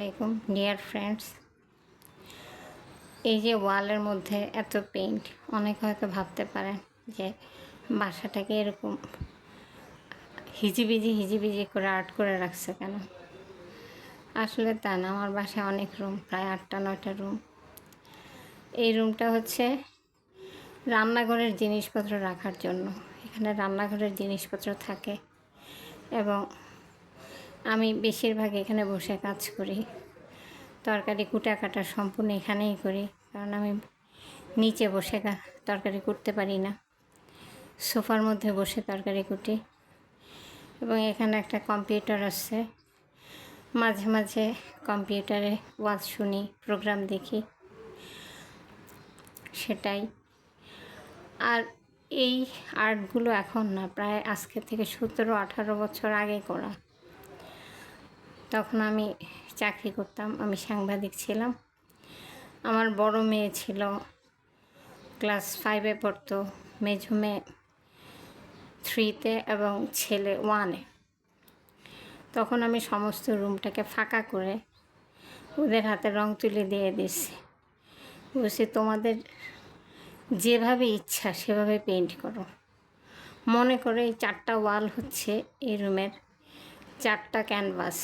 আলাইকুম dear friends. এই যে ওয়ালের মধ্যে এত পেইন্ট, অনেকে হয়তো ভাবতে পারেন যে বাসাটাকে এরকম হিজিবিজি করে আর্ট করে রাখছে কেন। আসলে তা না, আমার বাসায় অনেক রুম, প্রায় 8টা-9টা রুম। এই রুমটা হচ্ছে রান্নাঘরের জিনিসপত্র রাখার জন্য। এখানে রান্নাঘরের জিনিসপত্র থাকে এবং আমি বেশিরভাগ এখানে বসে কাজ করি। তরকারি কাটা সম্পূর্ণ এখানেই করি, কারণ আমি নিচে বসে তরকারি করতে পারি না। সোফার মধ্যে বসে তরকারি কুটি এবং এখানে একটা কম্পিউটার আছে। মাঝে মাঝে কম্পিউটারে ওয়াজ শুনি, প্রোগ্রাম দেখি, সেটাই। আর এই আর্টগুলো এখন না, প্রায় আজকে থেকে 17-18 বছর আগে করা। তখন আমি চাকরি করতাম, আমি সাংবাদিক ছিলাম। আমার বড় মেয়ে ছিল ক্লাস 5-এ পড়তো, মেঝো মেয়ে 3-তে এবং ছেলে 1-এ। তখন আমি সমস্ত রুমটাকে ফাঁকা করে ওদের হাতে রং তুলি দিয়ে দিয়েছি। বলছি, তোমাদের যেভাবে ইচ্ছা সেভাবে পেইন্ট করো। মনে করে এই 4টা ওয়াল হচ্ছে এই রুমের 4টা ক্যানভাস,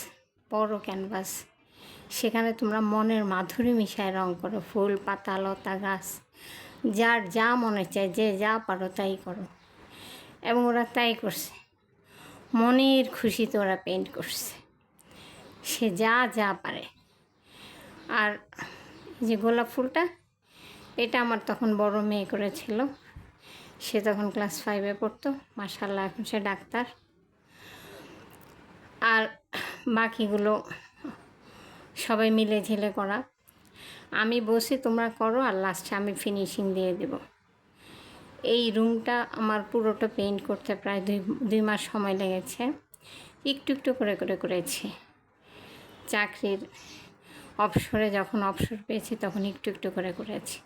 বড় ক্যানভাস। সেখানে তোমরা মনের মাধুরী মিশায় রং করো, ফুল, পাতা, লতা, গাছ, যার যা মনে চায়, যে যা পারো তাই করো। এবং ওরা তাই করছে, মনের খুশিতে ওরা পেইন্ট করছে, সে যা যা পারে। আর যে গোলাপ ফুলটা, এটা আমার তখন বড় মেয়ে করেছিল। সে তখন ক্লাস 5-এ পড়তো, মাশাআল্লাহ এখন সে ডাক্তার। আর বাকিগুলো সবাই মিলে ঝেলে করা। আমি বসি, তোমরা করো, আর লাস্টে আমি ফিনিশিং দিয়ে দেব। এই রুমটা আমার পুরোটা পেইন্ট করতে প্রায় 2 মাস সময় লেগেছে। একটু একটু করে করেছি। চাকরির অবসরে যখন অবসর পেয়েছি তখন একটু একটু করে করেছি।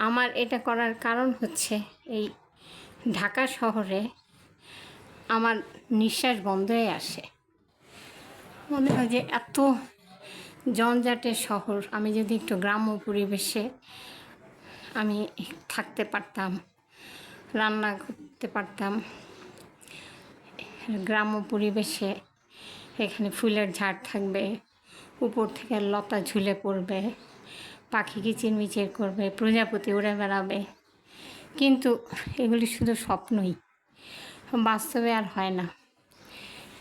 আমার এটা করার কারণ হচ্ছে, এই ঢাকা শহরে আমার নিঃশ্বাস বন্ধ হয়ে আসে। মনে হয় যে এত জঞ্জাটের শহর, আমি যদি একটু গ্রাম্য পরিবেশে আমি থাকতে পারতাম, রান্না করতে পারতাম গ্রাম্য পরিবেশে। এখানে ফুলের ঝাড় থাকবে, উপর থেকে লতা ঝুলে পড়বে, পাখি কিচিরমিচির করবে, প্রজাপতি উড়ে বেড়াবে। কিন্তু এগুলি শুধু স্বপ্নই, বাস্তবে আর হয় না।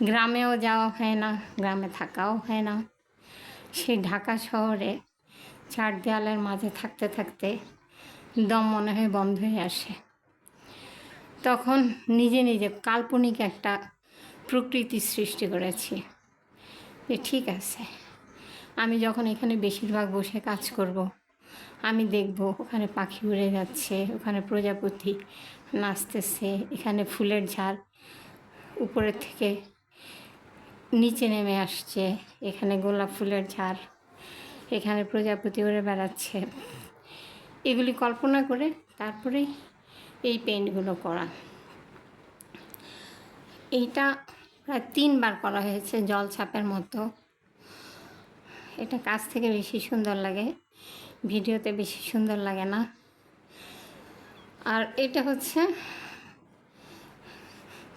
গ্রামেও যাওয়া হয় না, গ্রামে থাকাও হয় না। সেই ঢাকা শহরে 4 দেয়ালের মাঝে থাকতে থাকতে দম মনে হয় বন্ধ হয়ে আসে। তখন নিজে নিজে কাল্পনিক একটা প্রকৃতি সৃষ্টি করেছি যে ঠিক আছে, আমি যখন এখানে বেশিরভাগ বসে কাজ করব, আমি দেখব ওখানে পাখি উড়ে যাচ্ছে, ওখানে প্রজাপতি নাচতেছে, এখানে ফুলের ঝাড় উপরের থেকে নিচে নেমে আসছে, এখানে গোলাপ ফুলের ঝাড়, এখানে প্রজাপতি উড়ে বেড়াচ্ছে। এগুলি কল্পনা করে তারপরেই এই পেইন্টগুলো করা। এইটা প্রায় 3বার করা হয়েছে, জল ছাপের মতো। এটা কাছ থেকে বেশি সুন্দর লাগে, ভিডিওতে বেশি সুন্দর লাগে না। আর এটা হচ্ছে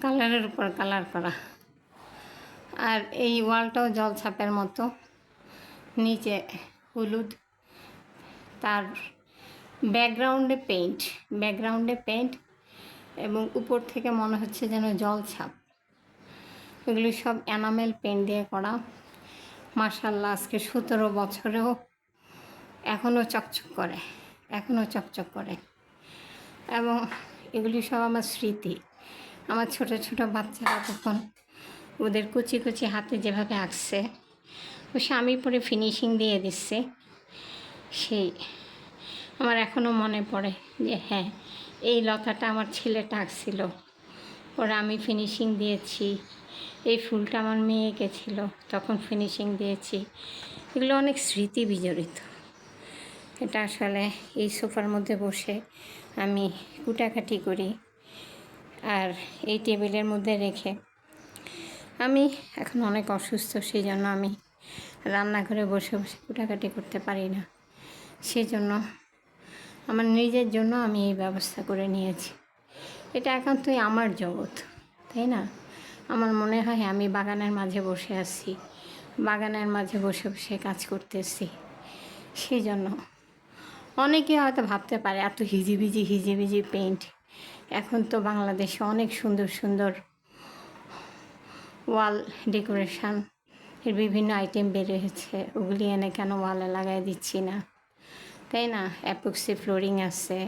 কালারের উপর কালার করা। আর এই ওয়ালটাও জল ছাপের মতো, নিচে হলুদ, তার ব্যাকগ্রাউন্ডে পেইন্ট এবং উপর থেকে মনে হচ্ছে যেন জল ছাপ। এগুলি সব এনামেল পেইন্ট দিয়ে করা। মাশাআল্লাহ, আজকে 17 বছরেও এখনও চকচক করে। এবং এগুলি সব আমার স্মৃতি। আমার ছোট ছোট বাচ্চারা তখন ওদের কুচি কুচি হাতে যেভাবে আঁকছে, ও স্বামী পরে ফিনিশিং দিয়ে দিচ্ছে। সেই আমার এখনও মনে পড়ে যে হ্যাঁ, এই লতাটা আমার ছেলেটা আঁকছিল, ওরা আমি ফিনিশিং দিয়েছি। এই ফুলটা আমার মেয়ে এঁকেছিল, তখন ফিনিশিং দিয়েছি। এগুলো অনেক স্মৃতি বিজড়িত। এটা আসলে এই সোফার মধ্যে বসে আমি কুটাকাটি করি, আর এই টেবিলের মধ্যে রেখে আমি এখন অনেক অসুস্থ, সেই জন্য আমি রান্নাঘরে বসে বসে কুটাকাটি করতে পারি না। সেজন্য আমার নিজের জন্য আমি এই ব্যবস্থা করে নিয়েছি। এটা একান্তই আমার জগৎ, তাই না? আমার মনে হয় আমি বাগানের মাঝে বসে আছি, বাগানের মাঝে বসে বসে কাজ করতেছি। সেই জন্য অনেকে হয়তো ভাবতে পারে এত হিজিবিজি পেইন্ট। এখন তো বাংলাদেশে অনেক সুন্দর সুন্দর ওয়াল ডেকোরেশন এর বিভিন্ন আইটেম বের হয়েছে, ওগুলি এনে কেন ওয়ালে লাগাই দিচ্ছি না, তাই না? অ্যাপক্সি ফ্লোরিং আছে,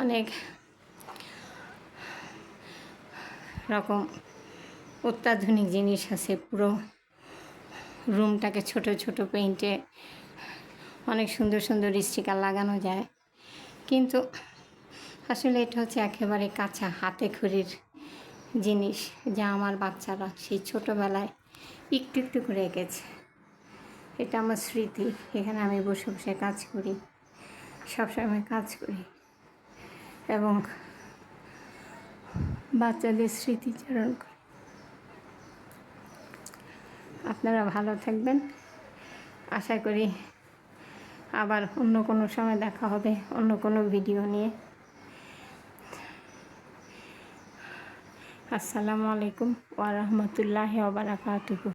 অনেক রকম অত্যাধুনিক জিনিস আছে। পুরো রুমটাকে ছোট ছোট পেইন্টে অনেক সুন্দর সুন্দর স্টিকার লাগানো যায়। কিন্তু আসলে এটা হচ্ছে একেবারে কাঁচা হাতে খড়ির জিনিস, যা আমার বাচ্চারা সেই ছোটোবেলায় একটু একটু করে এঁকেছে। এটা আমার স্মৃতি। এখানে আমি বসে বসে কাজ করি, সবসময় কাজ করি এবং বাচ্চাদের স্মৃতিচারণ করি। আপনারা ভালো থাকবেন, আশা করি আবার অন্য কোনো সময় দেখা হবে অন্য কোনো ভিডিও নিয়ে। আসসালামু আলাইকুম ওয়া রাহমাতুল্লাহি ওয়া বারাকাতুহু।